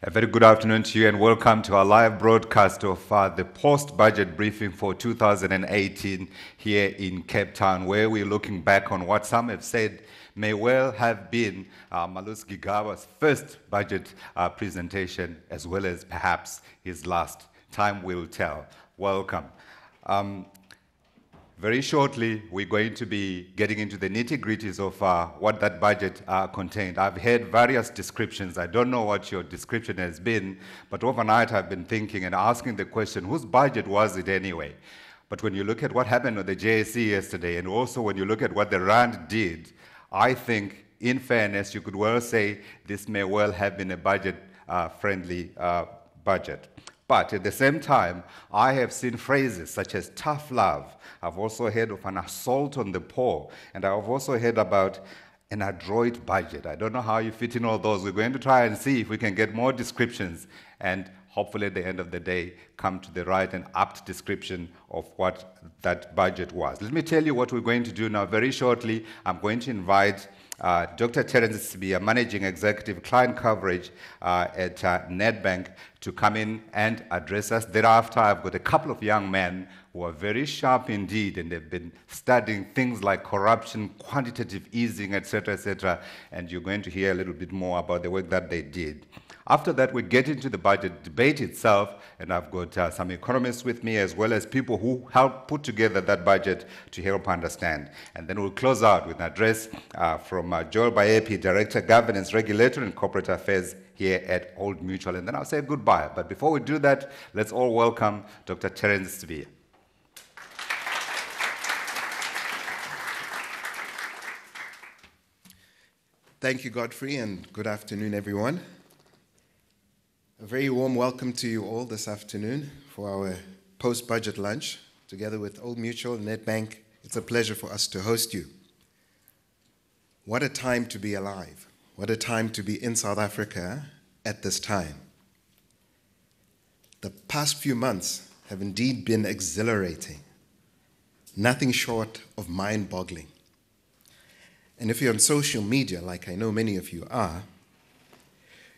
A very good afternoon to you and welcome to our live broadcast of the post-budget briefing for 2018 here in Cape Town, where we're looking back on what some have said may well have been Malus Gigawa's first budget presentation, as well as perhaps his last. Time will tell. Welcome. Very shortly, we're going to be getting into the nitty-gritties of what that budget contained. I've heard various descriptions. I don't know what your description has been, but overnight I've been thinking and asking the question, whose budget was it anyway? But when you look at what happened on the JSE yesterday, and also when you look at what the RAND did, I think, in fairness, you could well say this may well have been a budget-friendly budget. But at the same time, I have seen phrases such as tough love. I've also heard of an assault on the poor. And I've also heard about an adroit budget. I don't know how you fit in all those. We're going to try and see if we can get more descriptions and hopefully at the end of the day come to the right and apt description of what that budget was. Let me tell you what we're going to do now. Very shortly, I'm going to invite Dr. Terrence Lee, Managing Executive Client Coverage at Nedbank, to come in and address us. Thereafter, I've got a couple of young men who are very sharp indeed, and they've been studying things like corruption, quantitative easing, etc., and you're going to hear a little bit more about the work that they did. After that, we get into the budget debate itself, and I've got some economists with me, as well as people who helped put together that budget to help understand. And then we'll close out with an address from Joel Bayepi, Director, Governance, Regulatory and Corporate Affairs here at Old Mutual. And then I'll say goodbye. But before we do that, let's all welcome Dr. Terrence Lee. Thank you, Godfrey, and good afternoon, everyone. A very warm welcome to you all this afternoon for our post-budget lunch, together with Old Mutual and Nedbank. It's a pleasure for us to host you. What a time to be alive. What a time to be in South Africa at this time. The past few months have indeed been exhilarating, nothing short of mind-boggling. And if you're on social media, like I know many of you are,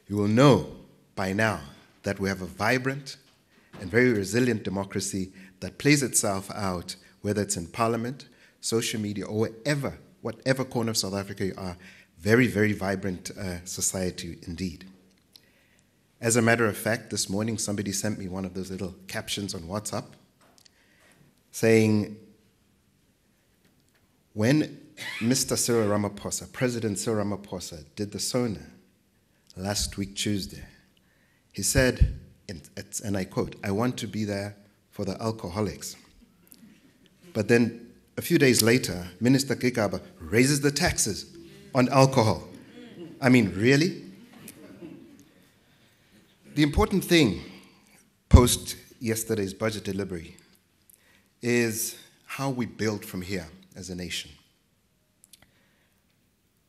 you will know by now that we have a vibrant and very resilient democracy that plays itself out, whether it's in parliament, social media, or whatever corner of South Africa you are. Very, very vibrant society indeed. As a matter of fact, this morning somebody sent me one of those little captions on WhatsApp saying, when Mr. Cyril Ramaphosa, President Cyril Ramaphosa, did the SONA last week Tuesday, he said, and I quote, "I want to be there for the alcoholics." But then a few days later, Minister Gigaba raises the taxes on alcohol. I mean, really? The important thing post yesterday's budget delivery is how we build from here as a nation.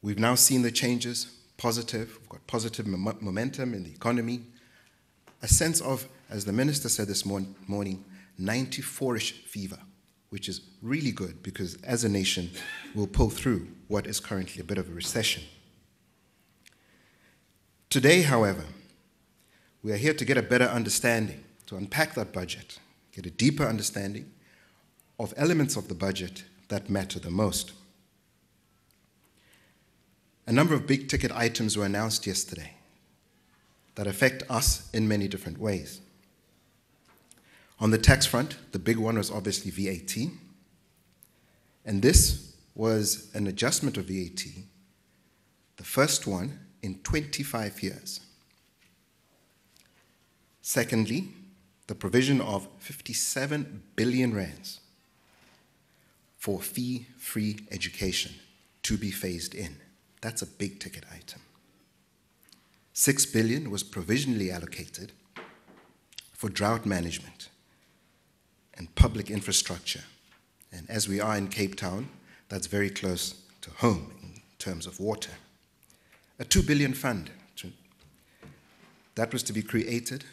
We've now seen the changes, positive. We've got positive momentum in the economy. A sense of, as the minister said this morning, 94-ish fever, which is really good because as a nation, we'll pull through what is currently a bit of a recession. Today, however, we are here to get a better understanding, to unpack that budget, get a deeper understanding of elements of the budget that matter the most. A number of big-ticket items were announced yesterday that affect us in many different ways. On the tax front, the big one was obviously VAT, and this was an adjustment of VAT, the first one in 25 years. Secondly, the provision of 57 billion rands for fee-free education to be phased in. That's a big-ticket item. 6 billion was provisionally allocated for drought management and public infrastructure. And as we are in Cape Town, that's very close to home in terms of water. A 2 billion fund that is to be created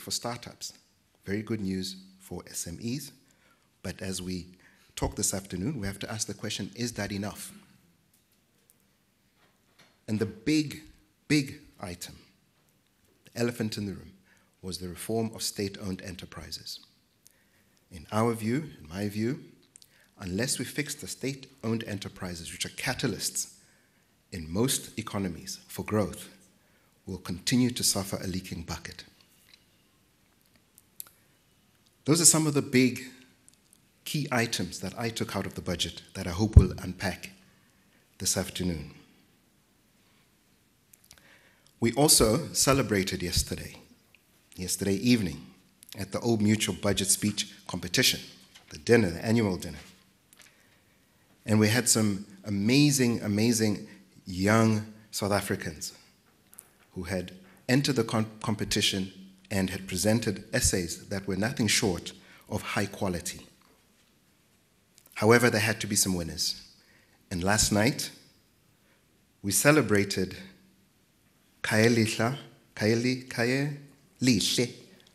for startups. Very good news for SMEs. But as we talk this afternoon, we have to ask the question, is that enough? And the big item elephant in the room, was the reform of state-owned enterprises. In our view, in my view, unless we fix the state-owned enterprises, which are catalysts in most economies for growth, we'll continue to suffer a leaking bucket. Those are some of the big key items that I took out of the budget that I hope we'll unpack this afternoon. We also celebrated yesterday evening, at the Old Mutual Budget Speech Competition, the dinner, the annual dinner. And we had some amazing, amazing young South Africans who had entered the competition and had presented essays that were nothing short of high quality. However, there had to be some winners. And last night, we celebrated Kaelihle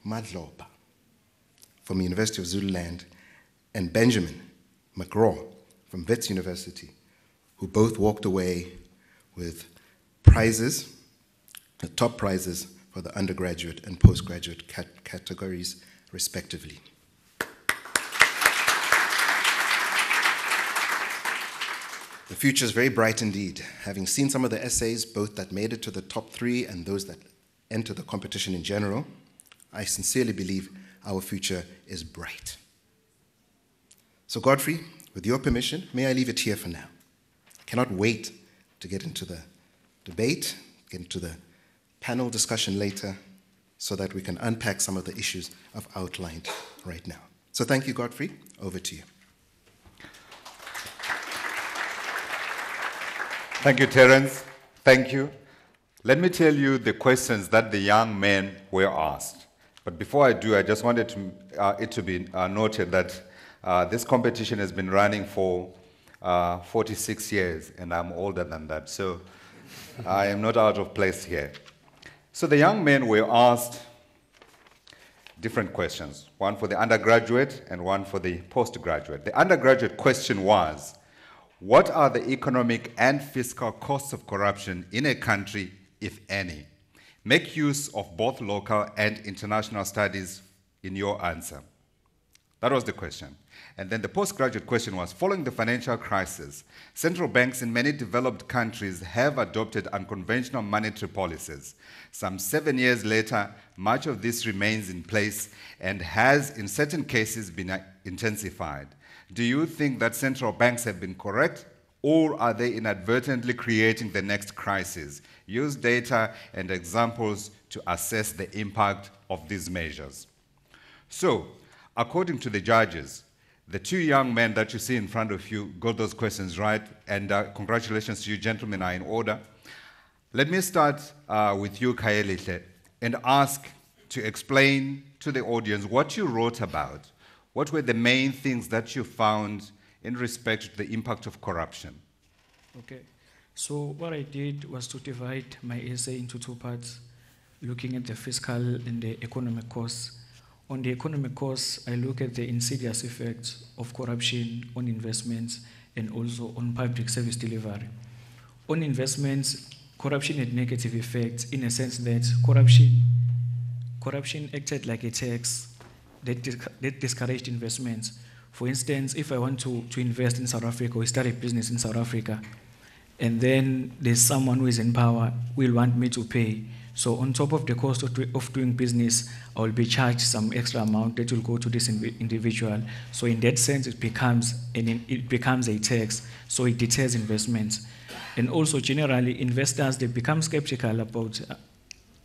Madloba from the University of Zululand and Benjamin McGraw from Wits University, who both walked away with prizes, the top prizes for the undergraduate and postgraduate categories, respectively. The future is very bright indeed. Having seen some of the essays, both that made it to the top 3 and those that entered the competition in general, I sincerely believe our future is bright. So Godfrey, with your permission, may I leave it here for now? I cannot wait to get into the debate, get into the panel discussion later, so that we can unpack some of the issues I've outlined right now. So thank you, Godfrey. Over to you. Thank you, Terrence. Thank you. Let me tell you the questions that the young men were asked. But before I do, I just wanted it to be noted that this competition has been running for 46 years, and I'm older than that, so I am not out of place here. So the young men were asked different questions, one for the undergraduate and one for the postgraduate. The undergraduate question was, what are the economic and fiscal costs of corruption in a country, if any? Make use of both local and international studies in your answer. That was the question. And then the postgraduate question was, following the financial crisis, central banks in many developed countries have adopted unconventional monetary policies. Some 7 years later, much of this remains in place and has, in certain cases, been intensified. Do you think that central banks have been correct, or are they inadvertently creating the next crisis? Use data and examples to assess the impact of these measures. So, according to the judges, the 2 young men that you see in front of you got those questions right, and congratulations to you, gentlemen, are in order. Let me start with you, Kaelihle, and ask to explain to the audience what you wrote about. What were the main things that you found in respect to the impact of corruption? Okay, so what I did was to divide my essay into 2 parts, looking at the fiscal and the economic costs. On the economic costs, I look at the insidious effects of corruption on investments and also on public service delivery. On investments, corruption had negative effects in a sense that corruption acted like a tax that discouraged investments. For instance, if I want to invest in South Africa or start a business in South Africa, and then there's someone who is in power who will want me to pay. So on top of the cost of doing business, I will be charged some extra amount that will go to this individual. So in that sense, it becomes a tax, so it deters investments. And also generally, investors, they become skeptical about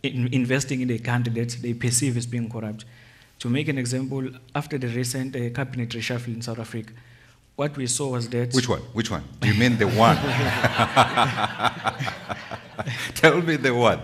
investing in a country that they perceive as being corrupt. To make an example, after the recent cabinet reshuffle in South Africa, what we saw was that... Which one? Which one? Do you mean the one? Tell me the one.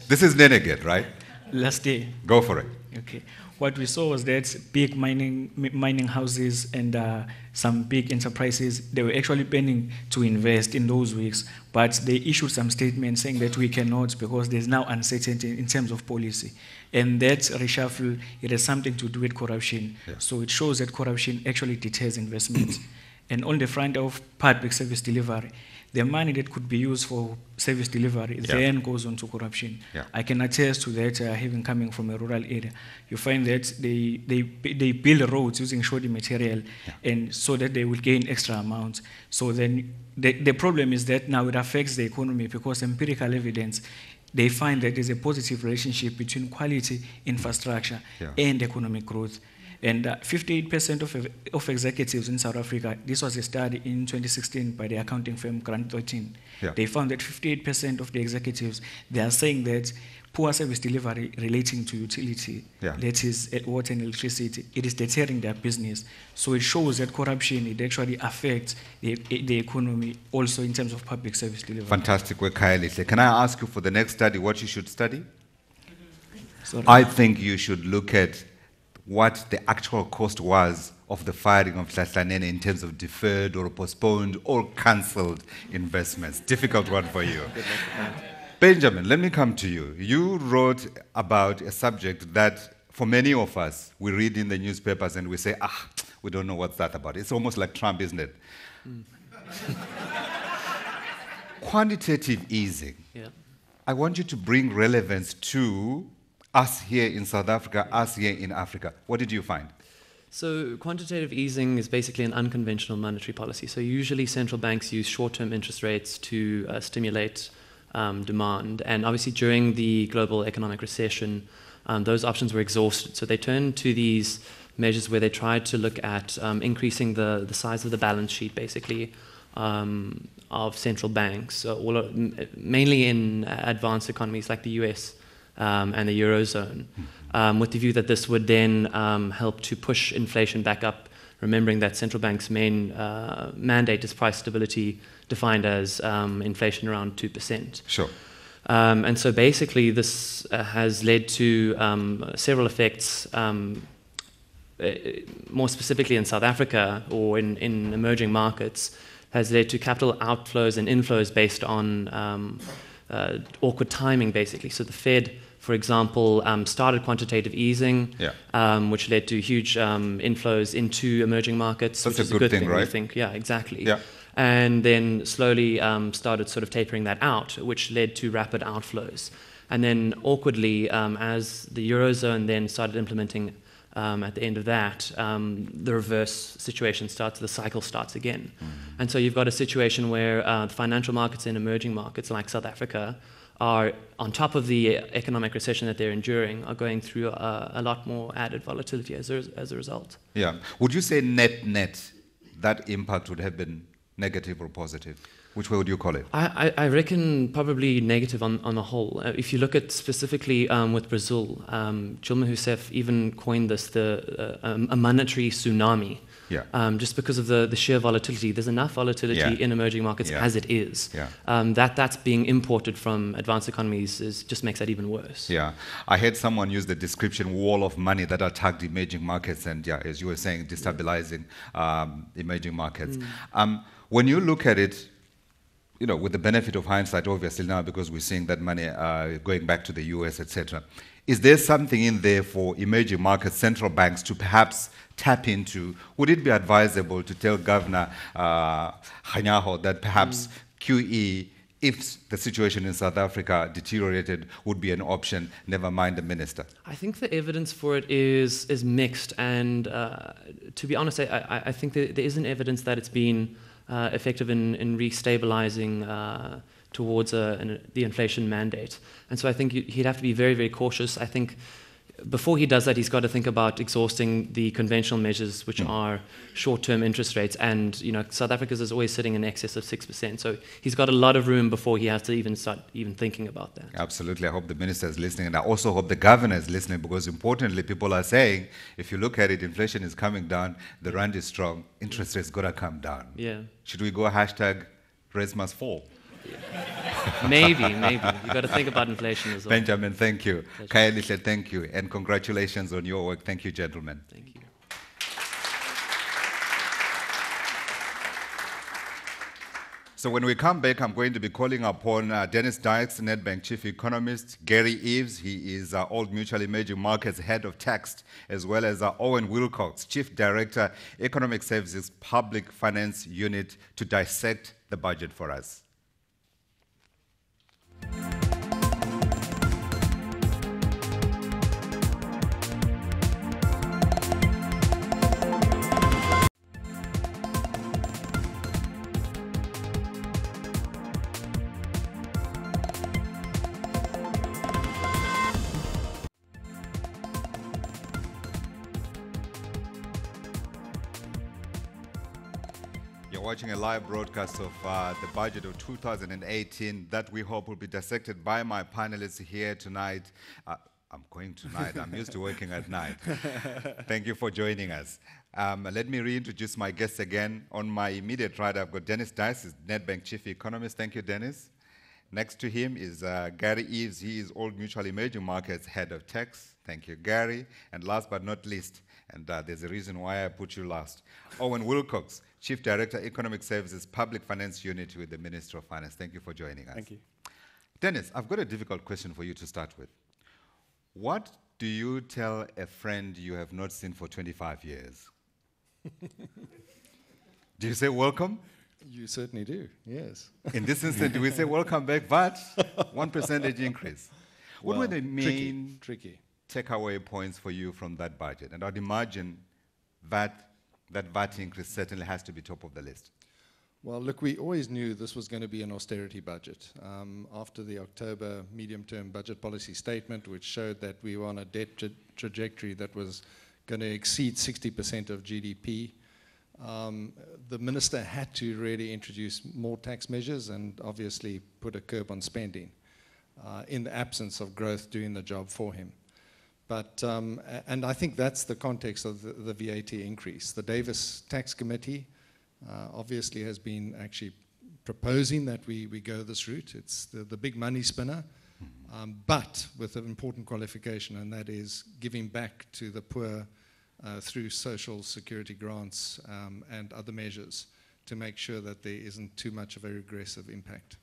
This is Nenegate, right? Last day. Go for it. Okay. What we saw was that big mining houses and some big enterprises, they were actually planning to invest in those weeks, but they issued some statements saying that we cannot because there's now uncertainty in terms of policy. And that reshuffle, it has something to do with corruption. Yeah. So it shows that corruption actually deters investments. And on the front of public service delivery, the money that could be used for service delivery then goes on to corruption. I can attest to that, having coming from a rural area. You find that they build roads using shoddy material, and so that they will gain extra amounts. So then the problem is that now it affects the economy, because empirical evidence, they find that there's a positive relationship between quality infrastructure and economic growth. And 58% of executives in South Africa, this was a study in 2016 by the accounting firm Grant Thornton. They found that 58% of the executives, they are saying that poor service delivery relating to utility, that is water and electricity, it is deterring their business. So it shows that corruption, it actually affects the economy also in terms of public service delivery. Fantastic work, Kaelise. Can I ask you for the next study what you should study? Sorry. I think you should look at what the actual cost was of the firing of Hlahlanene in terms of deferred or postponed or cancelled investments. Difficult one for you. Benjamin, let me come to you. You wrote about a subject that, for many of us, we read in the newspapers and we say, we don't know what's that about. It's almost like Trump, isn't it? Quantitative easing. I want you to bring relevance to us here in South Africa, us here in Africa. What did you find? So quantitative easing is basically an unconventional monetary policy. So usually central banks use short-term interest rates to stimulate demand. And obviously during the global economic recession, those options were exhausted. So they turned to these measures where they tried to look at increasing the size of the balance sheet, basically, of central banks, mainly in advanced economies like the US and the Eurozone, with the view that this would then help to push inflation back up, remembering that central banks' main mandate is price stability, defined as inflation around 2%. Sure. And so basically this has led to several effects, more specifically in South Africa or in emerging markets, has led to capital outflows and inflows based on awkward timing, basically. So the Fed, for example, started quantitative easing, which led to huge inflows into emerging markets. That's which is a good thing, thing, right? I think. Yeah, exactly. And then slowly started sort of tapering that out, which led to rapid outflows. And then awkwardly, as the Eurozone then started implementing at the end of that, the reverse situation starts, the cycle starts again. And so you've got a situation where the financial markets in emerging markets like South Africa are, on top of the economic recession that they're enduring, are going through a lot more added volatility as a result. Yeah. Would you say net, that impact would have been negative or positive? Which way would you call it? I reckon probably negative on the whole. If you look at specifically with Brazil, Dilma Rousseff even coined this a monetary tsunami. Just because of the sheer volatility. There's enough volatility in emerging markets as it is. That's being imported from advanced economies just makes that even worse. I heard someone use the description wall of money that attacked emerging markets and, as you were saying, destabilizing emerging markets. When you look at it, with the benefit of hindsight, obviously now, because we're seeing that money going back to the US, etc., is there something in there for emerging markets, central banks to perhaps tap into? Would it be advisable to tell Governor Kganyago that perhaps QE, if the situation in South Africa deteriorated, would be an option, never mind the minister? I think the evidence for it is mixed, and to be honest, I think there isn't evidence that it's been effective in restabilizing towards the inflation mandate. And so I think he'd have to be very, very cautious. I think before he does that, he's got to think about exhausting the conventional measures, which are short-term interest rates. And South Africa's is always sitting in excess of 6%. So he's got a lot of room before he has to even start thinking about that. Absolutely. I hope the minister is listening. And I also hope the governor is listening, because importantly, people are saying, if you look at it, inflation is coming down, the rand is strong, interest rates got to come down. Should we go hashtag rates must fall? Maybe. You got to think about inflation as well. Benjamin, thank you. Kaelise, thank you. And congratulations on your work. Thank you, gentlemen. Thank you. So when we come back, I'm going to be calling upon Dennis Dykes, Nedbank Chief Economist, Gary Eves, he is Old Mutual Emerging Markets Head of Tax, as well as Owen Wilcox, Chief Director, Economic Services Public Finance Unit, to dissect the budget for us. You're watching a live broadcast of the budget of 2018 that we hope will be dissected by my panelists here tonight. I'm going tonight. I'm used to working at night. Thank you for joining us. Let me reintroduce my guests again. On my immediate right, I've got Dennis Dice, Nedbank Chief Economist. Thank you, Dennis. Next to him is Gary Eves. He is Old Mutual Emerging Markets Head of Tax. Thank you, Gary. And last but not least, and there's a reason why I put you last, Owen Wilcox, Chief Director, Economic Services, Public Finance Unit with the Ministry of Finance. Thank you for joining us. Thank you. Dennis, I've got a difficult question for you to start with. What do you tell a friend you have not seen for 25 years? Do you say welcome? You certainly do, yes. In this instance, do we say welcome back, VAT, 1% increase? What were the main takeaway points for you from that budget? And I'd imagine that VAT increase certainly has to be top of the list. Well, look, we always knew this was going to be an austerity budget. After the October medium-term budget policy statement, which showed that we were on a debt trajectory that was going to exceed 60% of GDP, the minister had to really introduce more tax measures and obviously put a curb on spending in the absence of growth doing the job for him. But, and I think that's the context of the VAT increase. The Davis Tax Committee obviously has been actually proposing that we go this route. It's the big money spinner, but with an important qualification, and that is giving back to the poor through social security grants and other measures to make sure that there isn't too much of a regressive impact.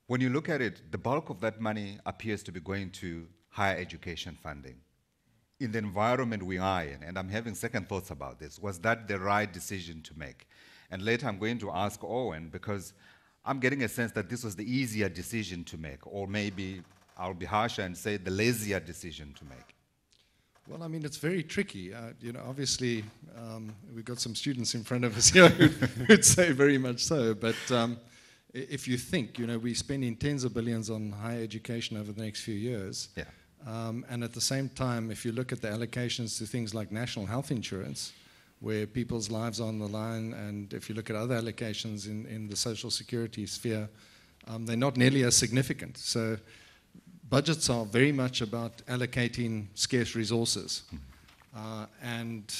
When you look at it, the bulk of that money appears to be going to higher education funding. In the environment we are in, and I'm having second thoughts about this, was that the right decision to make? And later I'm going to ask Owen, because I'm getting a sense that this was the easier decision to make, or maybe I'll be harsher and say the lazier decision to make. Well, I mean, it's very tricky. You know, obviously, we've got some students in front of us here who'd say very much so, but if you think, you know, we're spending tens of billions on higher education over the next few years, yeah. And at the same time, if you look at the allocations to things like national health insurance, where people's lives are on the line, and if you look at other allocations in the social security sphere, they're not nearly as significant. So budgets are very much about allocating scarce resources. And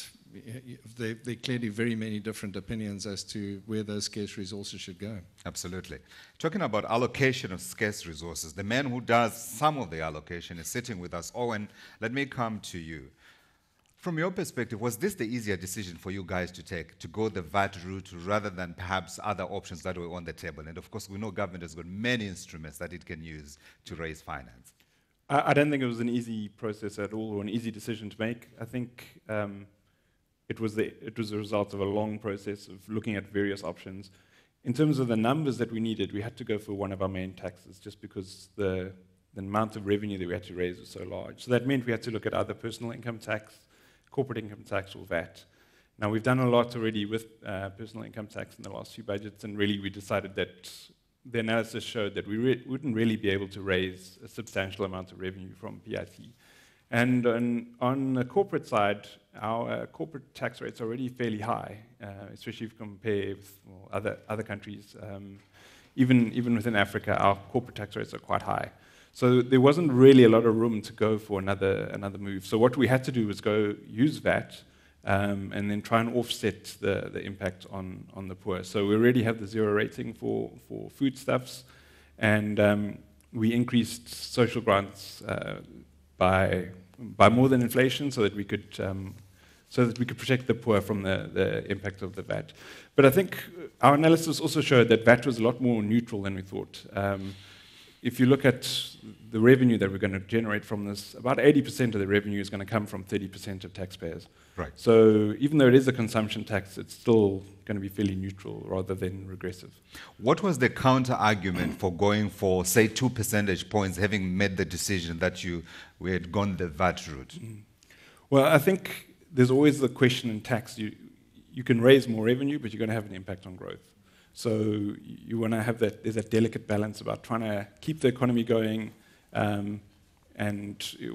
there are clearly very many different opinions as to where those scarce resources should go. Absolutely. Talking about allocation of scarce resources, the man who does some of the allocation is sitting with us. Owen, let me come to you. From your perspective, was this the easier decision for you guys to take, to go the VAT route rather than perhaps other options that were on the table? And of course, we know government has got many instruments that it can use to raise finance. I don't think it was an easy process at all, or an easy decision to make. I think it was the result of a long process of looking at various options. In terms of the numbers that we needed, we had to go for one of our main taxes just because the amount of revenue that we had to raise was so large. So that meant we had to look at either personal income tax, corporate income tax, or VAT. Now, we've done a lot already with personal income tax in the last few budgets, and really we decided that the analysis showed that we wouldn't really be able to raise a substantial amount of revenue from PIT. And on the corporate side, our corporate tax rates are already fairly high, especially if you compare with other countries. Even within Africa, our corporate tax rates are quite high. So there wasn't really a lot of room to go for another move. So what we had to do was go use VAT and then try and offset the impact on the poor. So we already have the 0 rating for foodstuffs, and we increased social grants by more than inflation, so that we could protect the poor from the impact of the VAT. But I think our analysis also showed that VAT was a lot more neutral than we thought. if you look at the revenue that we're going to generate from this, about 80% of the revenue is going to come from 30% of taxpayers. Right. So even though it is a consumption tax, it's still going to be fairly neutral rather than regressive. What was the counter argument for going for, say, 2 percentage points, having made the decision that we had gone the VAT route? Well, I think there's always the question in tax. You can raise more revenue, but you're going to have an impact on growth. So you want to have that, there's that delicate balance about trying to keep the economy going, and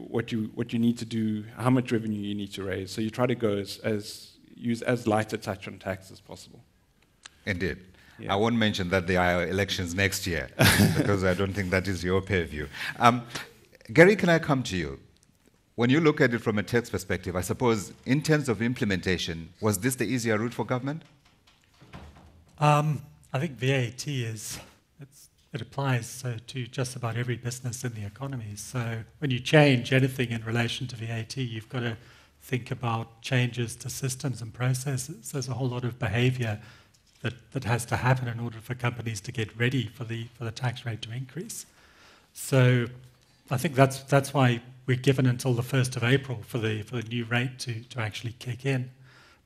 what you need to do, how much revenue you need to raise. So you try to go use as light a touch on tax as possible. Indeed. Yeah. I won't mention that there are elections next year, because I don't think that is your purview. Gary, can I come to you? When you look at it from a tax perspective, I suppose in terms of implementation, was this the easier route for government? I think VAT it applies to just about every business in the economy. So when you change anything in relation to VAT, you've got to think about changes to systems and processes. There's a whole lot of behaviour that has to happen in order for companies to get ready for the tax rate to increase. So I think that's why we're given until the 1st of April for the new rate to actually kick in.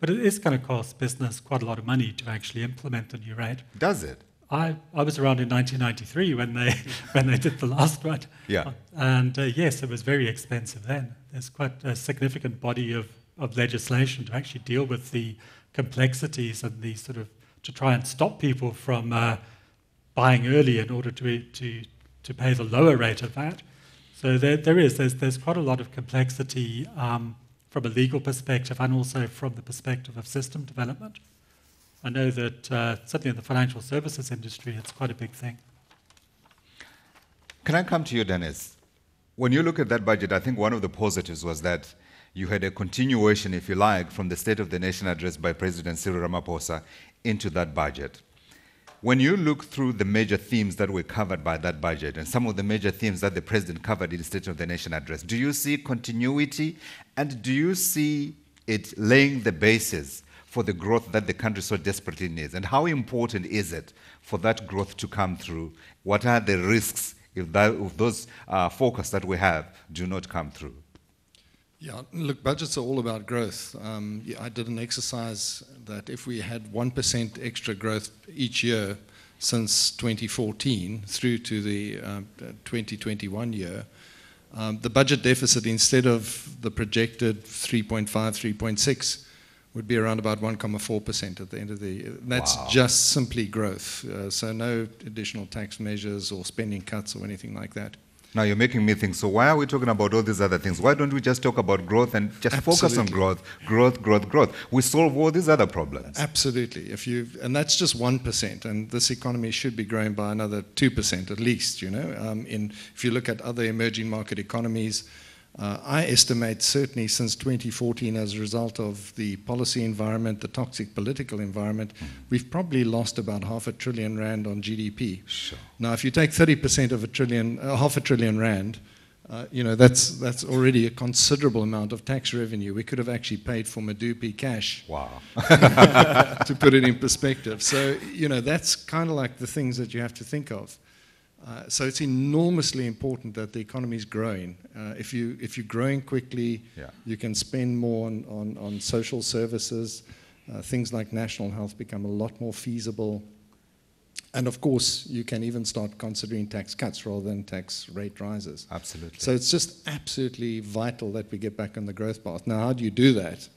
But it is going to cost business quite a lot of money to actually implement the new rate. Does it? I was around in 1993 when they did the last one. Yeah. And yes, it was very expensive then. There's quite a significant body of legislation to actually deal with the complexities and the sort of to try and stop people from buying early in order to pay the lower rate of that. So there's quite a lot of complexity from a legal perspective and also from the perspective of system development. I know that certainly in the financial services industry, it's quite a big thing. Can I come to you, Dennis? When you look at that budget, I think one of the positives was that you had a continuation, if you like, from the State of the Nation address by President Cyril Ramaphosa into that budget. When you look through the major themes that were covered by that budget and some of the major themes that the President covered in the State of the Nation address, do you see continuity, and do you see it laying the basis for the growth that the country so desperately needs? And how important is it for that growth to come through? What are the risks if those forecasts that we have do not come through? Yeah, look, budgets are all about growth. I did an exercise that if we had 1% extra growth each year since 2014 through to the 2021 year, the budget deficit, instead of the projected 3.5, 3.6, would be around about 1.4% at the end of the year. That's Wow. just simply growth. So no additional tax measures or spending cuts or anything like that. Now you're making me think, so why are we talking about all these other things? Why don't we just talk about growth and just focus on growth? We solve all these other problems. Absolutely. And that's just 1%, and this economy should be growing by another 2% at least, you know. If you look at other emerging market economies, I estimate certainly since 2014, as a result of the policy environment, the toxic political environment, we've probably lost about R500 billion on GDP. Sure. Now, if you take 30% of R500 billion, you know, that's already a considerable amount of tax revenue. We could have actually paid for Madupi cash. Wow. To put it in perspective. So, you know, that's kind of like the things that you have to think of. So it's enormously important that the economy is growing. If you're growing quickly, Yeah. you can spend more on social services. Things like national health become a lot more feasible. And of course, you can even start considering tax cuts rather than tax rate rises. Absolutely. So it's just absolutely vital that we get back on the growth path. Now, how do you do that?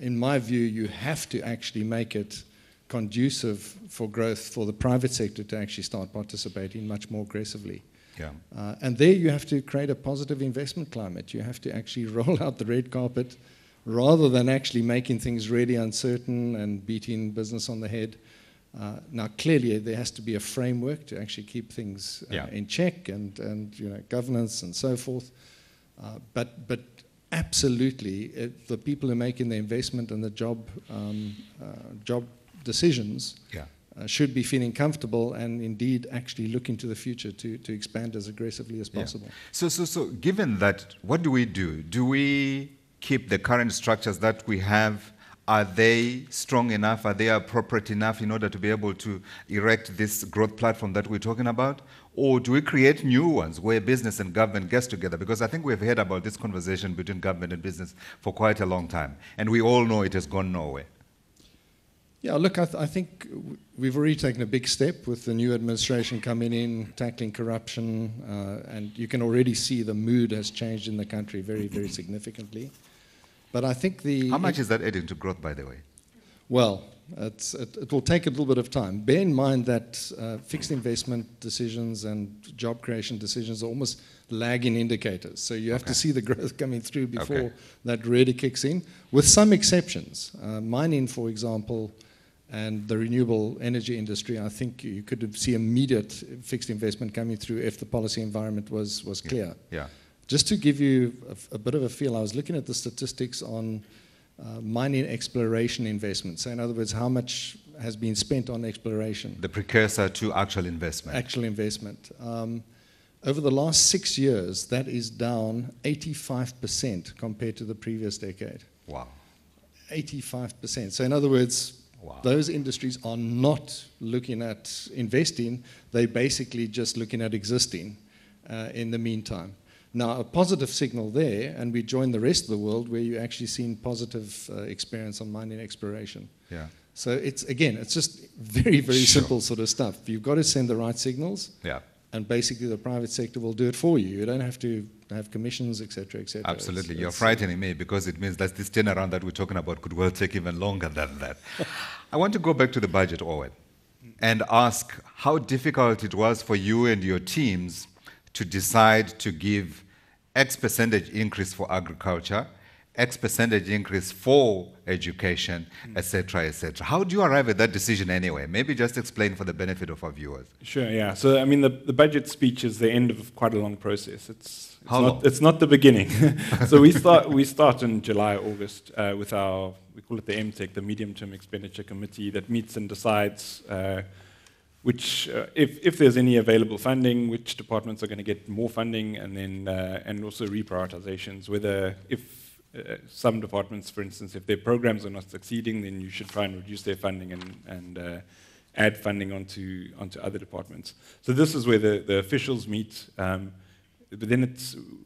In my view, you have to actually make it conducive for growth for the private sector to actually start participating much more aggressively. Yeah. And there you have to create a positive investment climate. You have to actually roll out the red carpet rather than actually making things really uncertain and beating business on the head. Now, clearly, there has to be a framework to actually keep things in check and you know, governance and so forth. But absolutely, the people who are making the investment and the job decisions should be feeling comfortable and indeed actually looking to the future to expand as aggressively as possible. Yeah. So given that, what do we do? Do we keep the current structures that we have? Are they strong enough? Are they appropriate enough in order to be able to erect this growth platform that we're talking about? Or do we create new ones where business and government gets together? Because I think we've heard about this conversation between government and business for quite a long time, and we all know it has gone nowhere. Yeah, look, I think we've already taken a big step with the new administration coming in, tackling corruption, and you can already see the mood has changed in the country very, very significantly. But I think How much is that adding to growth, by the way? Well, it will take a little bit of time. Bear in mind that fixed investment decisions and job creation decisions are almost lagging indicators. So you have to see the growth coming through before that really kicks in, with some exceptions. Mining, for example, and the renewable energy industry, I think you could see immediate fixed investment coming through if the policy environment was clear. Yeah. Just to give you a bit of a feel, I was looking at the statistics on mining exploration investments. So in other words, how much has been spent on exploration? The precursor to actual investment. Actual investment. Over the last 6 years, that is down 85% compared to the previous decade. Wow. 85%. So in other words, those industries are not looking at investing, they're basically just looking at existing in the meantime. Now, a positive signal there, and we join the rest of the world where you're actually seeing positive experience on mining exploration. Yeah. So it's, again, it's just very, very simple sort of stuff. You've got to send the right signals, and basically the private sector will do it for you. You don't have to have commissions, et cetera, et cetera. Absolutely. You're frightening me because it means that this turnaround that we're talking about could well take even longer than that. I want to go back to the budget, Owen, and ask how difficult it was for you and your teams to decide to give X percentage increase for agriculture, X percentage increase for education, etc., etc. How do you arrive at that decision anyway? Maybe just explain for the benefit of our viewers. Sure, yeah. So, I mean, the budget speech is the end of quite a long process. It's not the beginning. So we start in July, August with our, we call it the MTEC, the Medium-Term Expenditure Committee, that meets and decides which, if there's any available funding, which departments are going to get more funding, and then and also reprioritizations. Whether if some departments, for instance, if their programs are not succeeding, then you should try and reduce their funding and add funding onto other departments. So this is where the officials meet. But then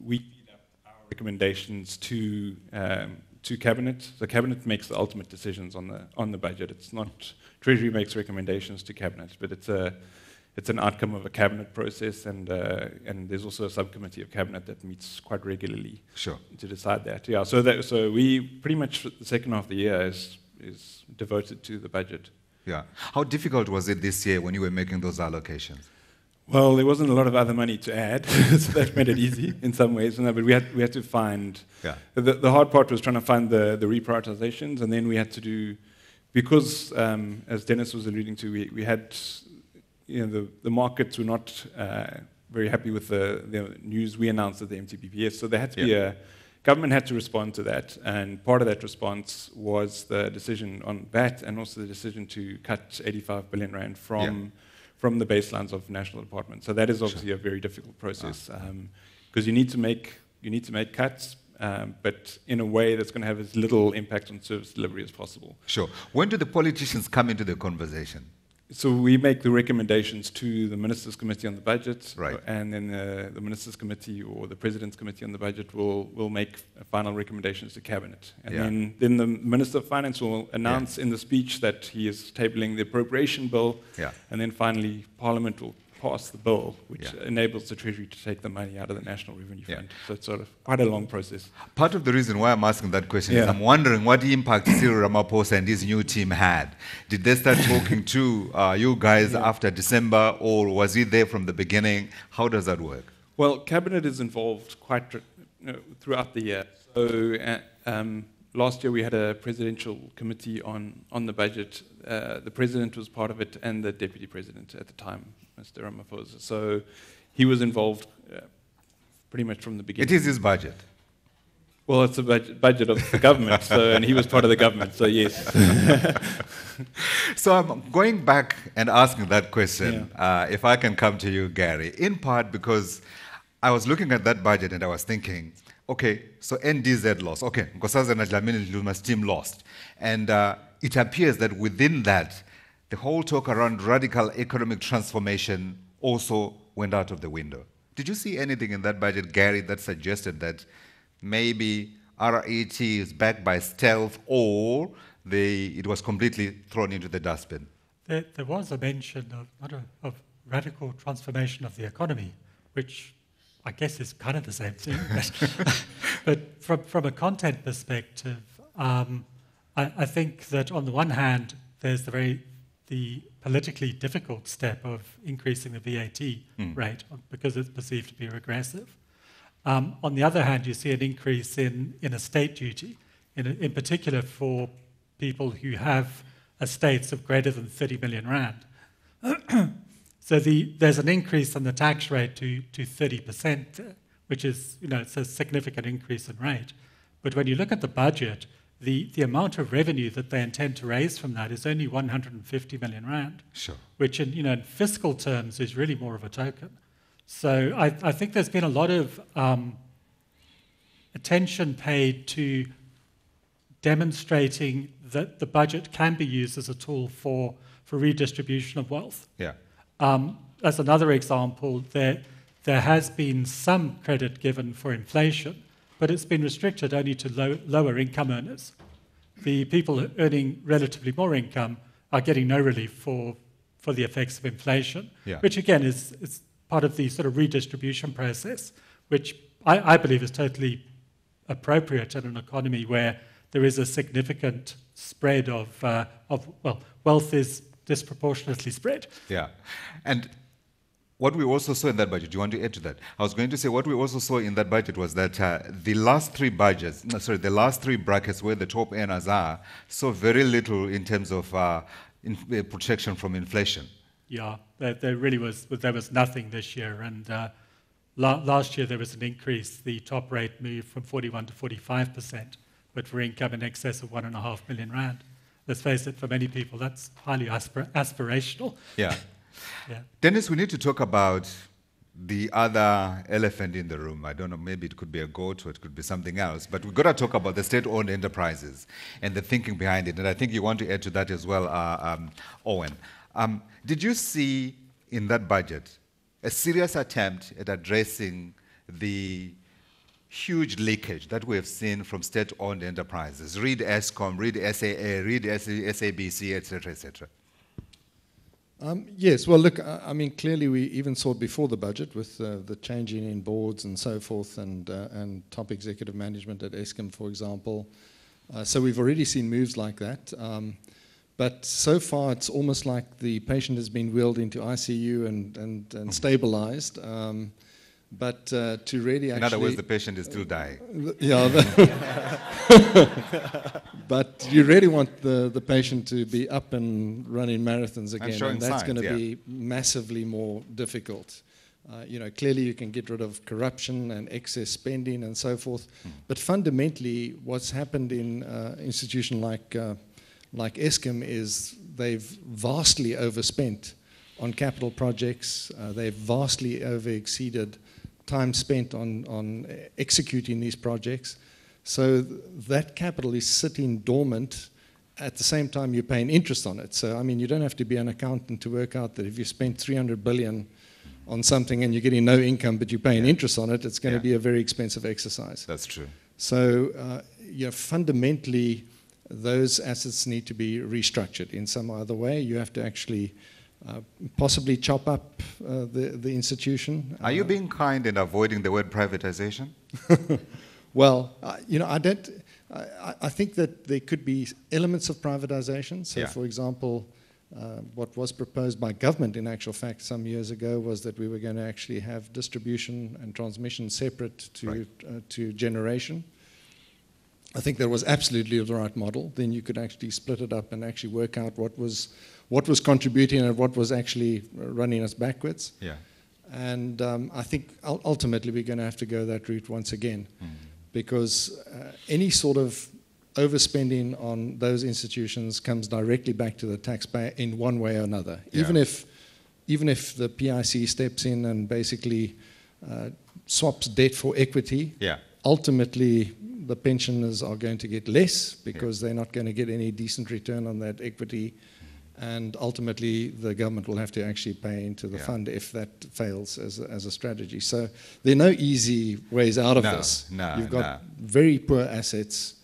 we feed up our recommendations to cabinet. The cabinet makes the ultimate decisions on the budget. It's not Treasury makes recommendations to cabinet, but it's an outcome of a cabinet process, and there's also a subcommittee of cabinet that meets quite regularly to decide that. Yeah. So we pretty much the second half of the year is devoted to the budget. Yeah. How difficult was it this year when you were making those allocations? Well, there wasn't a lot of other money to add, so that made it easy in some ways. But we had to find the hard part was trying to find the reprioritizations, and then we had to do, because as Dennis was alluding to, we had, the markets were not very happy with the news we announced at the MTPPS, so there had to be government had to respond to that, and part of that response was the decision on VAT and also the decision to cut 85 billion rand from the baselines of national departments. So that is obviously a very difficult process because you need to make cuts, but in a way that's going to have as little impact on service delivery as possible. Sure. When do the politicians come into the conversation? So we make the recommendations to the Ministers' Committee on the Budget, right, and then the Ministers' Committee or the President's Committee on the Budget will make final recommendations to Cabinet. And then the Minister of Finance will announce in the speech that he is tabling the appropriation bill, and then finally Parliament will pass the bill, which enables the Treasury to take the money out of the National Revenue Fund. So it's sort of quite a long process. Part of the reason why I'm asking that question is I'm wondering what impact Cyril Ramaphosa and his new team had. Did they start talking to you guys after December, or was he there from the beginning? How does that work? Well, Cabinet is involved quite throughout the year. So last year we had a presidential committee on the budget. The President was part of it and the Deputy President at the time, Mr. Ramaphosa. So he was involved pretty much from the beginning. It is his budget. Well, it's a budget of the government, and he was part of the government, so yes. So I'm going back and asking that question, if I can come to you, Gary, in part because I was looking at that budget and I was thinking, okay, so NDZ lost. Okay, Nkosazana Dlamini Zuluma's team lost. And it appears that within that, the whole talk around radical economic transformation also went out of the window. Did you see anything in that budget, Gary, that suggested that maybe RET is backed by stealth, or it was completely thrown into the dustbin? There was a mention of radical transformation of the economy, which I guess is kind of the same thing. But from a content perspective, I think that on the one hand, there's the politically difficult step of increasing the VAT rate because it's perceived to be regressive. On the other hand, you see an increase in estate duty, in particular for people who have estates of greater than 30 million rand. So there's an increase in the tax rate to 30%, which is, it's a significant increase in rate. But when you look at the budget, the amount of revenue that they intend to raise from that is only 150 million rand. Sure. Which in fiscal terms is really more of a token. So I think there's been a lot of attention paid to demonstrating that the budget can be used as a tool for redistribution of wealth. Yeah. As another example, there has been some credit given for inflation, but it's been restricted only to lower income earners. The people earning relatively more income are getting no relief for the effects of inflation, which again is part of the sort of redistribution process, which I believe is totally appropriate in an economy where there is a significant spread of wealth is disproportionately spread. Yeah. And what we also saw in that budget, do you want to add to that? I was going to say what we also saw in that budget was that the last three brackets where the top earners are, saw very little in terms of protection from inflation. Yeah, there really was nothing this year. And last year there was an increase. The top rate moved from 41 to 45%, but for income in excess of 1.5 million rand. Let's face it, for many people, that's highly aspirational. Yeah. Yeah. Dennis, we need to talk about the other elephant in the room. I don't know, maybe it could be a goat or it could be something else, but we've got to talk about the state-owned enterprises and the thinking behind it. And I think you want to add to that as well, Owen. Did you see in that budget a serious attempt at addressing the huge leakage that we have seen from state-owned enterprises? Read Eskom, read SAA, read SABC, etc., etc. Yes, well, look, I mean, clearly we even saw it before the budget with the changing in boards and so forth and top executive management at Eskom, for example. So we've already seen moves like that. But so far, it's almost like the patient has been wheeled into ICU and stabilized. But to really actually... In other words, the patient is still dying. Yeah. But you really want the patient to be up and running marathons again. And that's going to be massively more difficult. Clearly you can get rid of corruption and excess spending and so forth. But fundamentally, what's happened in an institution like Eskom is they've vastly overspent on capital projects. They've vastly over-exceeded time spent on executing these projects. So that capital is sitting dormant. At the same time, you're paying interest on it. So, I mean, you don't have to be an accountant to work out that if you spent 300 billion on something and you're getting no income, but you're paying interest on it, it's going to be a very expensive exercise. That's true. So, fundamentally, those assets need to be restructured in some other way. You have to actually possibly chop up the institution. Are you being kind in avoiding the word privatization? Well, I think that there could be elements of privatization. So, for example, what was proposed by government in actual fact some years ago was that we were going to actually have distribution and transmission separate to generation. I think that was absolutely the right model. Then you could actually split it up and actually work out what was contributing and what was actually running us backwards. Yeah. And I think ultimately we're going to have to go that route once again, because any sort of overspending on those institutions comes directly back to the taxpayer in one way or another. Yeah. Even if the PIC steps in and basically swaps debt for equity, ultimately the pensioners are going to get less because they're not going to get any decent return on that equity. and ultimately the government will have to actually pay into the Yeah. fund if that fails as a strategy. So there are no easy ways out of No, this. no, You've got no. very poor assets,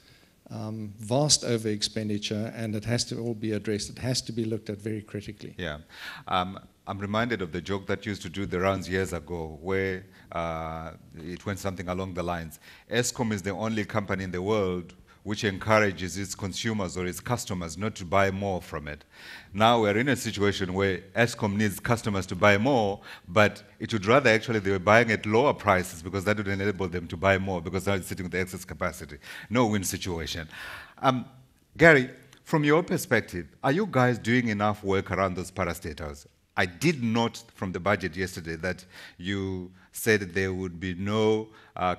vast over expenditure, and it has to all be addressed. It has to be looked at very critically. Yeah. I'm reminded of the joke that used to do the rounds years ago, where it went something along the lines. Eskom is the only company in the world which encourages its consumers or its customers not to buy more from it. Now we're in a situation where Eskom needs customers to buy more, but it would rather actually they were buying at lower prices because that would enable them to buy more because now it's sitting with the excess capacity. No win situation. Gary, from your perspective, are you guys doing enough work around those parastatals? I did note from the budget yesterday that you said there would be no